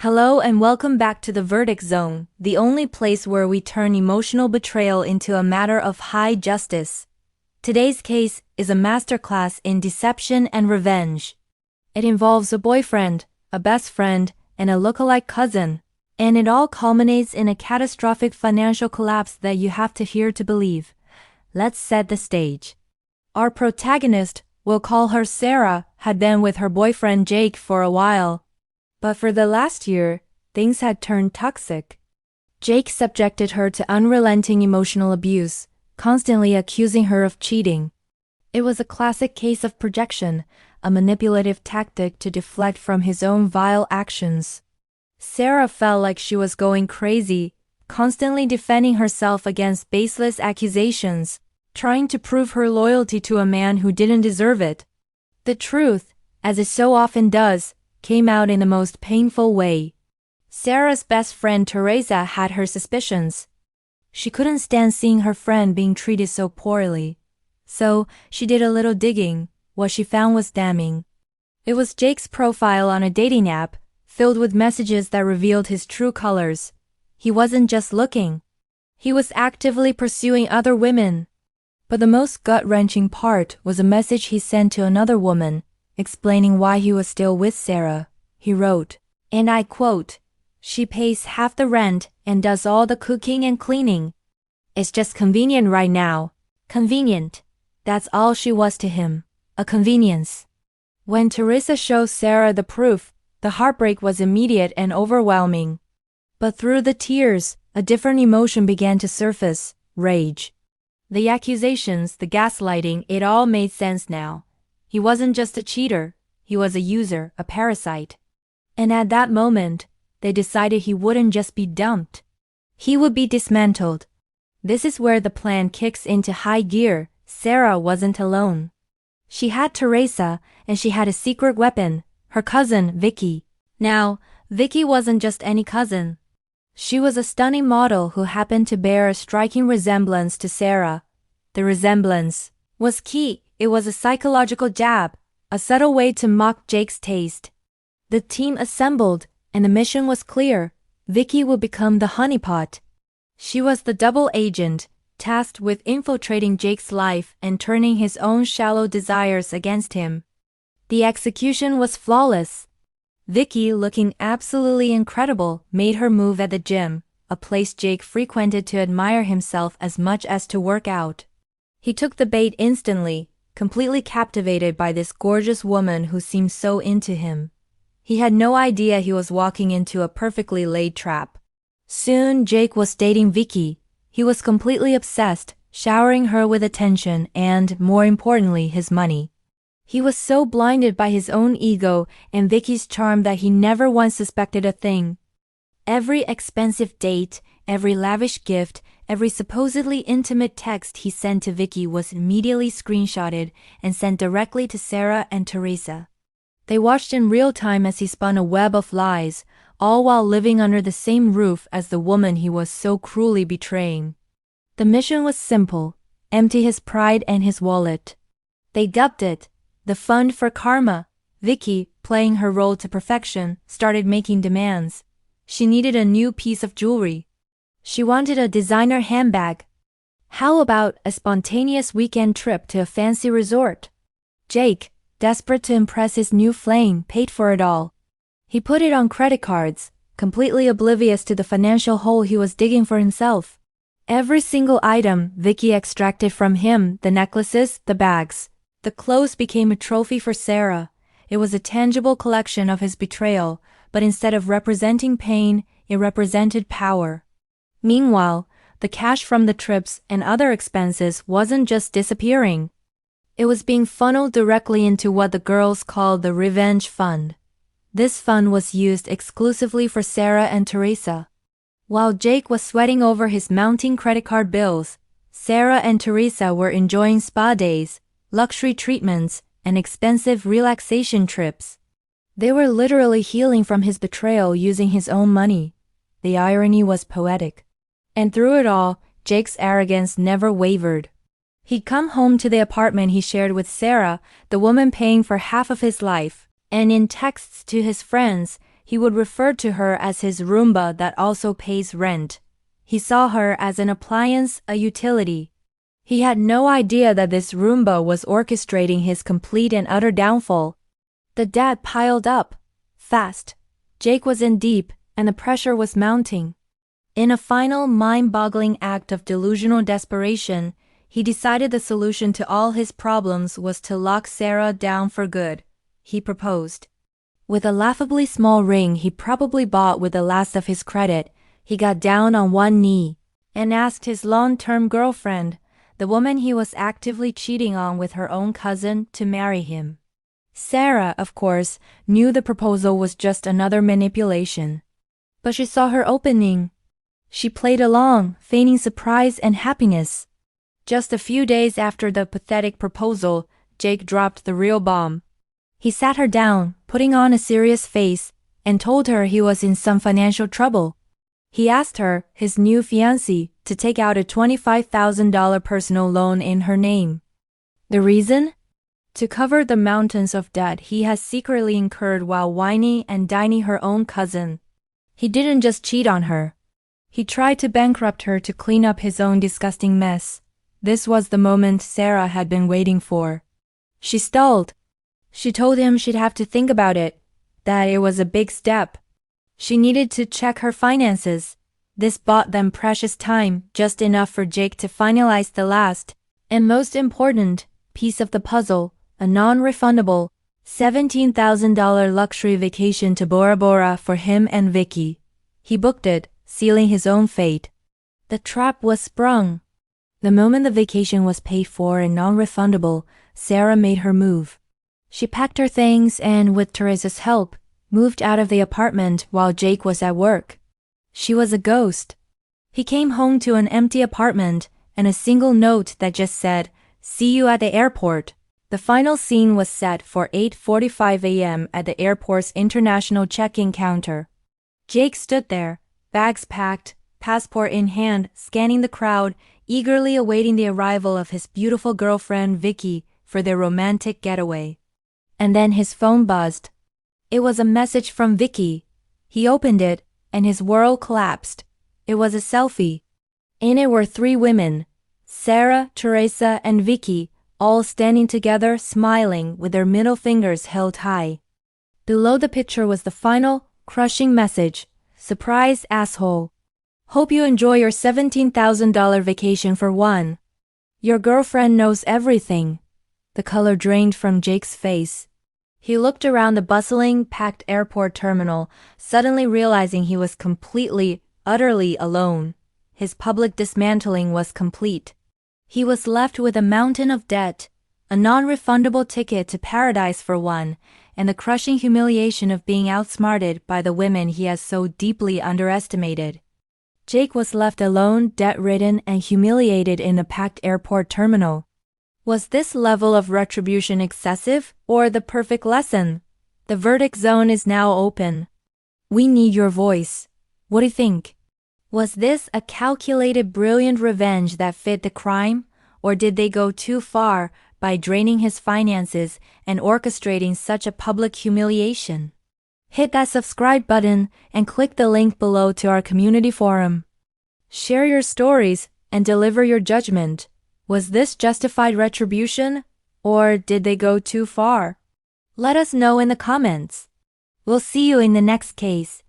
Hello and welcome back to the Verdict Zone, the only place where we turn emotional betrayal into a matter of high justice. Today's case is a masterclass in deception and revenge. It involves a boyfriend, a best friend, and a lookalike cousin, and it all culminates in a catastrophic financial collapse that you have to hear to believe. Let's set the stage. Our protagonist, we'll call her Sarah, had been with her boyfriend Jake for a while. But for the last year, things had turned toxic. Jake subjected her to unrelenting emotional abuse, constantly accusing her of cheating. It was a classic case of projection, a manipulative tactic to deflect from his own vile actions. Sarah felt like she was going crazy, constantly defending herself against baseless accusations, trying to prove her loyalty to a man who didn't deserve it. The truth, as it so often does, came out in the most painful way. Sarah's best friend Teresa had her suspicions. She couldn't stand seeing her friend being treated so poorly. So, she did a little digging. What she found was damning. It was Jake's profile on a dating app, filled with messages that revealed his true colors. He wasn't just looking. He was actively pursuing other women. But the most gut-wrenching part was a message he sent to another woman, explaining why he was still with Sarah. He wrote, and I quote, "She pays half the rent and does all the cooking and cleaning. It's just convenient right now." Convenient. That's all she was to him. A convenience. When Teresa showed Sarah the proof, the heartbreak was immediate and overwhelming. But through the tears, a different emotion began to surface: rage. The accusations, the gaslighting, it all made sense now. He wasn't just a cheater, he was a user, a parasite. And at that moment, they decided he wouldn't just be dumped. He would be dismantled. This is where the plan kicks into high gear. Sarah wasn't alone. She had Teresa, and she had a secret weapon, her cousin, Vicky. Now, Vicky wasn't just any cousin. She was a stunning model who happened to bear a striking resemblance to Sarah. The resemblance was key. It was a psychological jab, a subtle way to mock Jake's taste. The team assembled, and the mission was clear. Vicky would become the honeypot. She was the double agent, tasked with infiltrating Jake's life and turning his own shallow desires against him. The execution was flawless. Vicky, looking absolutely incredible, made her move at the gym, a place Jake frequented to admire himself as much as to work out. He took the bait instantly, completely captivated by this gorgeous woman who seemed so into him. He had no idea he was walking into a perfectly laid trap. Soon Jake was dating Vicky. He was completely obsessed, showering her with attention and, more importantly, his money. He was so blinded by his own ego and Vicky's charm that he never once suspected a thing. Every expensive date, every lavish gift, every supposedly intimate text he sent to Vicky was immediately screenshotted and sent directly to Sarah and Teresa. They watched in real time as he spun a web of lies, all while living under the same roof as the woman he was so cruelly betraying. The mission was simple: empty his pride and his wallet. They dubbed it the Fund for Karma. Vicky, playing her role to perfection, started making demands. She needed a new piece of jewelry. She wanted a designer handbag. How about a spontaneous weekend trip to a fancy resort? Jake, desperate to impress his new flame, paid for it all. He put it on credit cards, completely oblivious to the financial hole he was digging for himself. Every single item Vicky extracted from him, the necklaces, the bags, the clothes, became a trophy for Sarah. It was a tangible collection of his betrayal, but instead of representing pain, it represented power. Meanwhile, the cash from the trips and other expenses wasn't just disappearing. It was being funneled directly into what the girls called the Revenge Fund. This fund was used exclusively for Sarah and Teresa. While Jake was sweating over his mounting credit card bills, Sarah and Teresa were enjoying spa days, luxury treatments, and expensive relaxation trips. They were literally healing from his betrayal using his own money. The irony was poetic. And through it all, Jake's arrogance never wavered. He'd come home to the apartment he shared with Sarah, the woman paying for half of his life, and in texts to his friends, He would refer to her as his Roomba that also pays rent. He saw her as an appliance, a utility. He had no idea that this Roomba was orchestrating his complete and utter downfall. The debt piled up fast. Jake was in deep, and the pressure was mounting. In a final, mind-boggling act of delusional desperation, he decided the solution to all his problems was to lock Sarah down for good. He proposed. With a laughably small ring he probably bought with the last of his credit, he got down on one knee and asked his long-term girlfriend, the woman he was actively cheating on with her own cousin, to marry him. Sarah, of course, knew the proposal was just another manipulation. But she saw her opening. She played along, feigning surprise and happiness. Just a few days after the pathetic proposal, Jake dropped the real bomb. He sat her down, putting on a serious face, and told her he was in some financial trouble. He asked her, his new fiancée, to take out a $25,000 personal loan in her name. The reason? To cover the mountains of debt he has secretly incurred while whining and dining her own cousin. He didn't just cheat on her. He tried to bankrupt her to clean up his own disgusting mess. This was the moment Sarah had been waiting for. She stalled. She told him she'd have to think about it, that it was a big step. She needed to check her finances. This bought them precious time, just enough for Jake to finalize the last, and most important, piece of the puzzle, a non-refundable, $17,000 luxury vacation to Bora Bora for him and Vicky. He booked it, sealing his own fate. The trap was sprung. The moment the vacation was paid for and non-refundable, Sarah made her move. She packed her things and, with Teresa's help, moved out of the apartment while Jake was at work. She was a ghost. He came home to an empty apartment and a single note that just said, "See you at the airport." The final scene was set for 8:45 a.m. at the airport's international check-in counter. Jake stood there, bags packed, passport in hand, scanning the crowd, eagerly awaiting the arrival of his beautiful girlfriend Vicky for their romantic getaway. And then his phone buzzed. It was a message from Vicky. He opened it, and his world collapsed. It was a selfie. In it were three women, Sarah, Teresa, and Vicky, all standing together, smiling, with their middle fingers held high. Below the picture was the final, crushing message, "Surprise, asshole. Hope you enjoy your $17,000 vacation for one. Your girlfriend knows everything." The color drained from Jake's face. He looked around the bustling, packed airport terminal, suddenly realizing he was completely, utterly alone. His public dismantling was complete. He was left with a mountain of debt, a non-refundable ticket to paradise for one, and the crushing humiliation of being outsmarted by the women he has so deeply underestimated. Jake was left alone, debt-ridden, and humiliated in a packed airport terminal. Was this level of retribution excessive, or the perfect lesson? The verdict zone is now open. We need your voice. What do you think? Was this a calculated, brilliant revenge that fit the crime, or did they go too far by draining his finances and orchestrating such a public humiliation? Hit that subscribe button and click the link below to our community forum. Share your stories and deliver your judgment. Was this justified retribution, or did they go too far? Let us know in the comments. We'll see you in the next case.